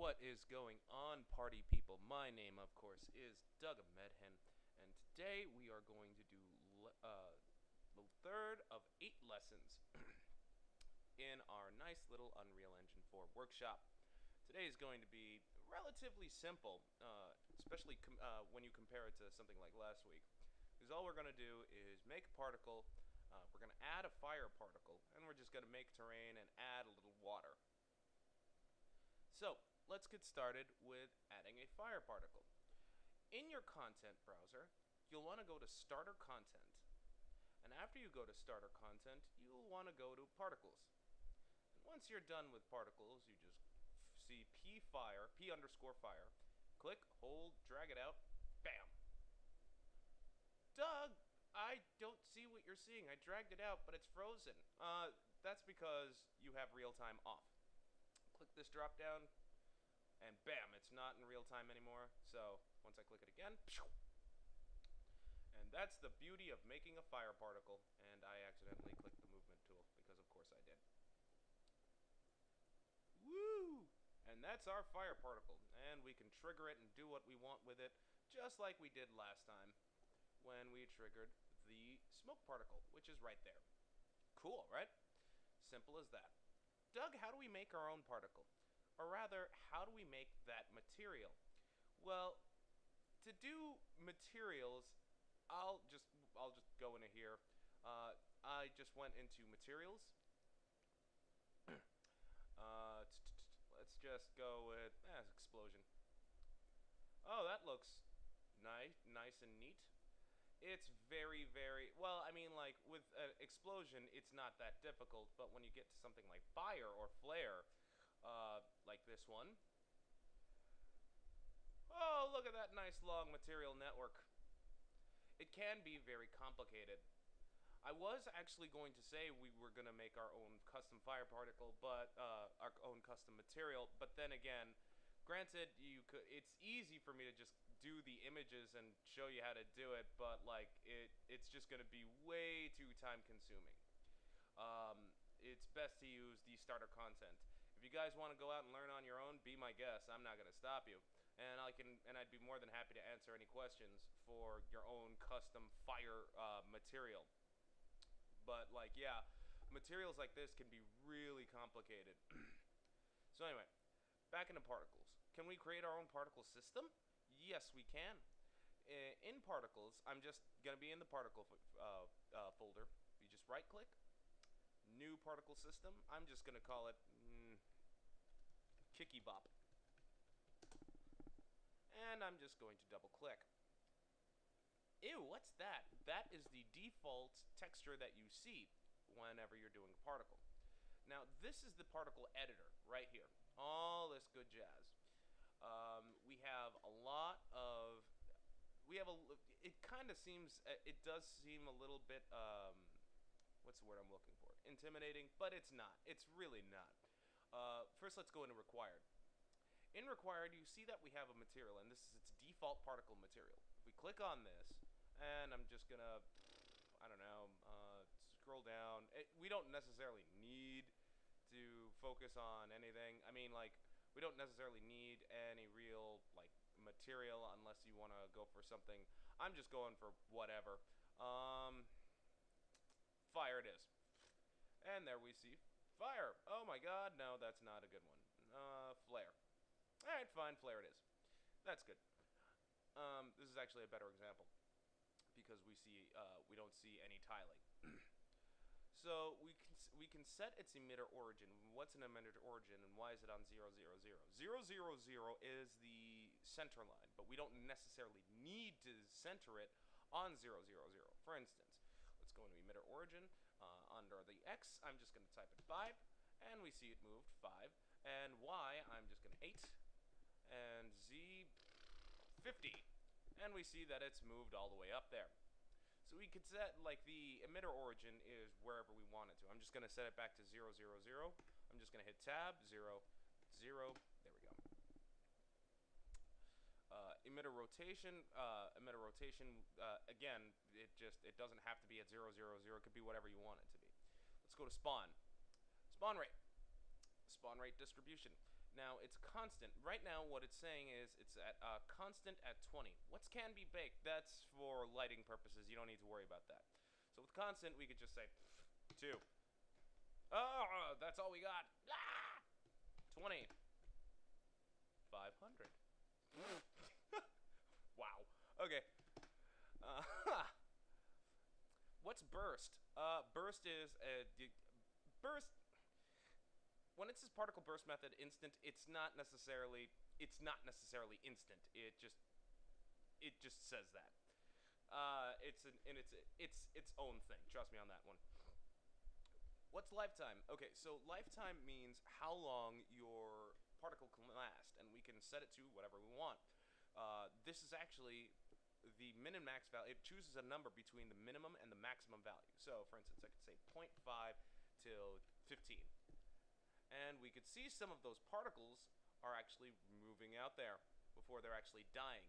What is going on, party people? My name, of course, is Doug Medhen, and today we are going to do the third of 8 lessons in our nice little Unreal Engine 4 workshop. Today is going to be relatively simple, especially when you compare it to something like last week, because all we're going to do is make a particle, we're going to add a fire particle, and we're just going to make terrain and add a little water. So, let's get started with adding a fire particle. In your content browser, you'll want to go to Starter Content. And after you go to Starter Content, you'll want to go to Particles. And once you're done with Particles, you just see P underscore fire. Click, hold, drag it out, bam. Doug, I don't see what you're seeing. I dragged it out, but it's frozen. That's because you have real-time off. Click this drop down, and bam, it's not in real time anymore. So once I click it again, and that's the beauty of making a fire particle. And I accidentally clicked the movement tool because of course I did. Woo! And that's our fire particle, and we can trigger it and do what we want with it, just like we did last time when we triggered the smoke particle, which is right there. Cool, right? Simple as that. Doug, how do we make our own particle? Or rather, how do we make that material? Well, to do materials, I'll just go into here. I just went into materials. Let's just go with explosion. Oh, that looks nice and neat. It's very, very well. I mean, like with an explosion, it's not that difficult. But when you get to something like fire or flare, like this one. Oh, look at that nice long material network. It can be very complicated. I was actually going to say we were going to make our own custom fire particle, but our own custom material. But then again, granted, it's easy for me to just do the images and show you how to do it, but like it's just going to be way too time consuming. It's best to use the starter content. If you guys want to go out and learn on your own, be my guest. I'm not going to stop you. And I'd be more than happy to answer any questions for your own custom fire material. But like, yeah, materials like this can be really complicated. So anyway, back into particles. Can we create our own particle system? Yes, we can. In particles, I'm just going to be in the particle folder. You just right click, new particle system. I'm just going to call it Kicky Bop. And I'm just going to double click. Ew, what's that? That is the default texture that you see whenever you're doing a particle. Now, this is the particle editor right here. All this good jazz. We have a lot of... it kind of seems... It does seem a little bit... what's the word I'm looking for? Intimidating, but it's not. It's really not. First, let's go into required. In required, you see that we have a material, and this is its default particle material. If we click on this, and I'm just gonna, I don't know, scroll down. We don't necessarily need to focus on anything. I mean, like, we don't necessarily need any real, like, material unless you want to go for something. I'm just going for whatever. Fire it is. And there we see fire. Oh my god, no, that's not a good one. Flare. Alright, fine, flare it is. That's good. This is actually a better example because we don't see any tiling. So we can set its emitter origin. What's an emitter origin and why is it on 0, 0, 0? 0, 0, 0 is the center line, but we don't necessarily need to center it on 0, 0, 0. For instance, let's go into emitter origin. Under the X, I'm just going to type in 5, and we see it moved 5. And Y, I'm just going to 8. And Z, 50. And we see that it's moved all the way up there. So we could set, like, the emitter origin is wherever we want it to. I'm just going to set it back to 0, 0, 0. I'm just going to hit tab, 0, 0. There we go. Emitter rotation, again, it doesn't have to be at 0, 0, 0. It could be whatever you want it to be. Let's go to spawn. Spawn rate. spawn rate distribution. Now, it's constant. Right now, what it's saying is it's at constant at 20. What's can be baked? That's for lighting purposes. You don't need to worry about that. So with constant, we could just say 2. Oh, that's all we got. 20. 500. Wow. Okay. Uh, What's burst? Burst is burst. When it says particle burst method instant, it's not necessarily instant. It just says that. It's its own thing. Trust me on that one. What's lifetime? Okay, so lifetime means how long your particle can last, and we can set it to whatever we want. This is actually the min and max value. It chooses a number between the minimum and the maximum value. So, for instance, I could say 0.5 till 15. And we could see some of those particles are actually moving out there before they're actually dying.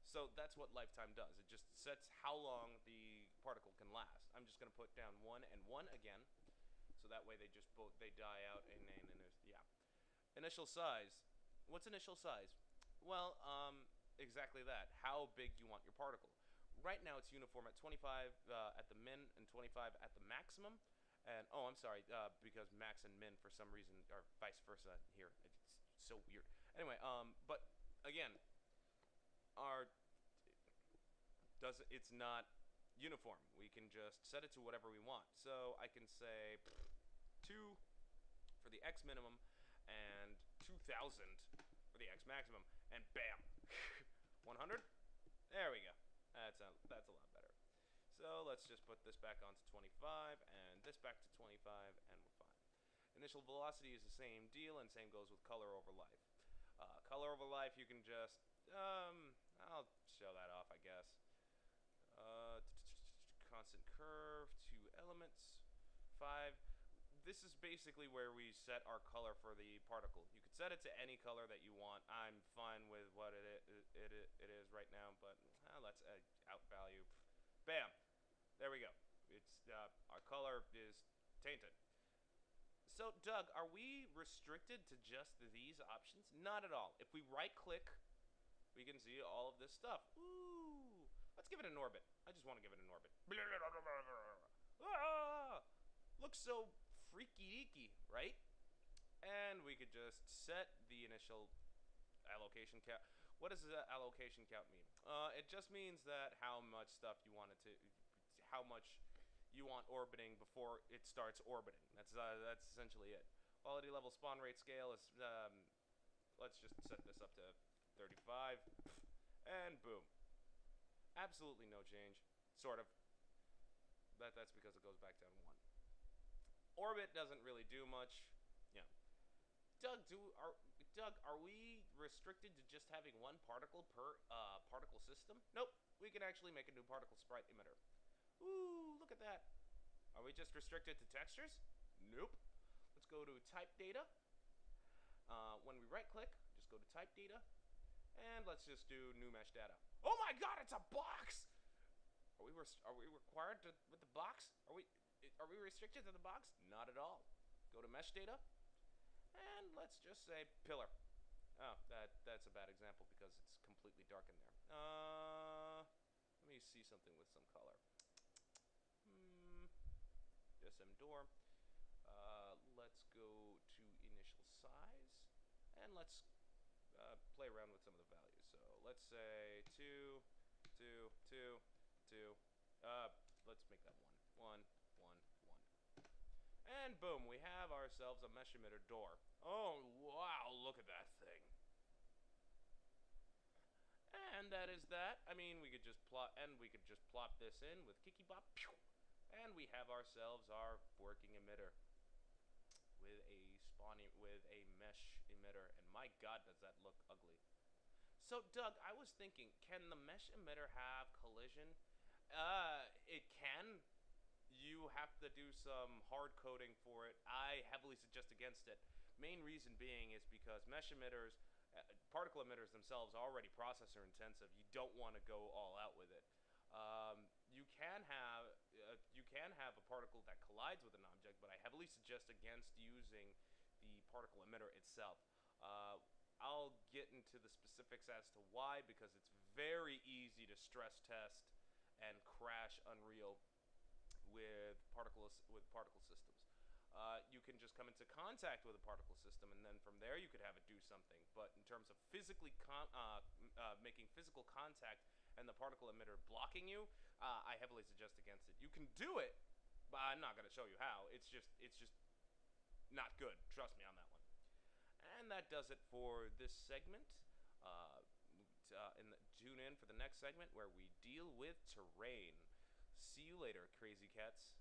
So that's what lifetime does. It just sets how long the particle can last. I'm just going to put down 1 and 1 again. So that way they die out and yeah. Initial size. What's initial size? Well, exactly that. How big you want your particle. Right now it's uniform at 25 at the min and 25 at the maximum. And oh, I'm sorry, because max and min for some reason are vice versa here. It's so weird. Anyway, but again, it's not uniform. We can just set it to whatever we want. So I can say 2 for the X minimum and 2000 for the X maximum, and bam, 100. There we go. That's a lot better. So let's just put this back onto 25 and this back to 25, and we're fine. Initial velocity is the same deal, and same goes with color over life. Color over life, you can just I'll show that off, I guess. Constant curve, 2 elements, 5. This is basically where we set our color for the particle. You could set it to any color that you want. I'm fine with what it is right now, but let's out value. Bam. There we go. It's our color is tainted. So, Doug, are we restricted to just these options? Not at all. If we right-click, we can see all of this stuff. Ooh. Let's give it an orbit. I just want to give it an orbit. Ah! Looks so freaky-deaky, right? And we could just set the initial allocation count. What does the allocation count mean? It just means that how much stuff you want it to, how much you want orbiting before it starts orbiting. That's essentially it. Quality level spawn rate scale is, let's just set this up to 35, and boom. Absolutely no change, sort of. That's because it goes back down 1. Orbit doesn't really do much. Yeah. Doug, are we restricted to just having 1 particle per particle system? Nope. We can actually make a new particle sprite emitter. Ooh, look at that. Are we just restricted to textures? Nope. Let's go to type data. When we right-click, just go to type data, and let's just do new mesh data. Oh my God, it's a box! Are we required to with the box? Are we restricted to the box? Not at all. Go to mesh data, and let's just say pillar. Oh, that's a bad example because it's completely dark in there. Let me see something with some color. SM door. Let's go to initial size, and let's play around with some of the values. So let's say 2, 2, 2, 2. Let's make that 1, 1, 1, 1. And boom, we have ourselves a mesh emitter door. Oh wow, look at that thing. And that is that. I mean, we could just plot this in with Kiki Bop, and we have ourselves our working emitter with a mesh emitter. And my God, does that look ugly. So, Doug, I was thinking, can the mesh emitter have collision? It can. You have to do some hard coding for it. I heavily suggest against it. Main reason being is because mesh emitters, particle emitters themselves are already processor intensive. You don't want to go all out with it. You can have a particle that collides with an object, but I heavily suggest against using the particle emitter itself. I'll get into the specifics as to why, because it's very easy to stress test and crash Unreal with particle systems. You can just come into contact with a particle system, and then from there you could have it do something. But in terms of physically making physical contact and the particle emitter blocking you, I heavily suggest against it. You can do it, but I'm not going to show you how. It's just not good. Trust me on that one. And that does it for this segment. Tune in for the next segment where we deal with terrain. See you later, crazy cats.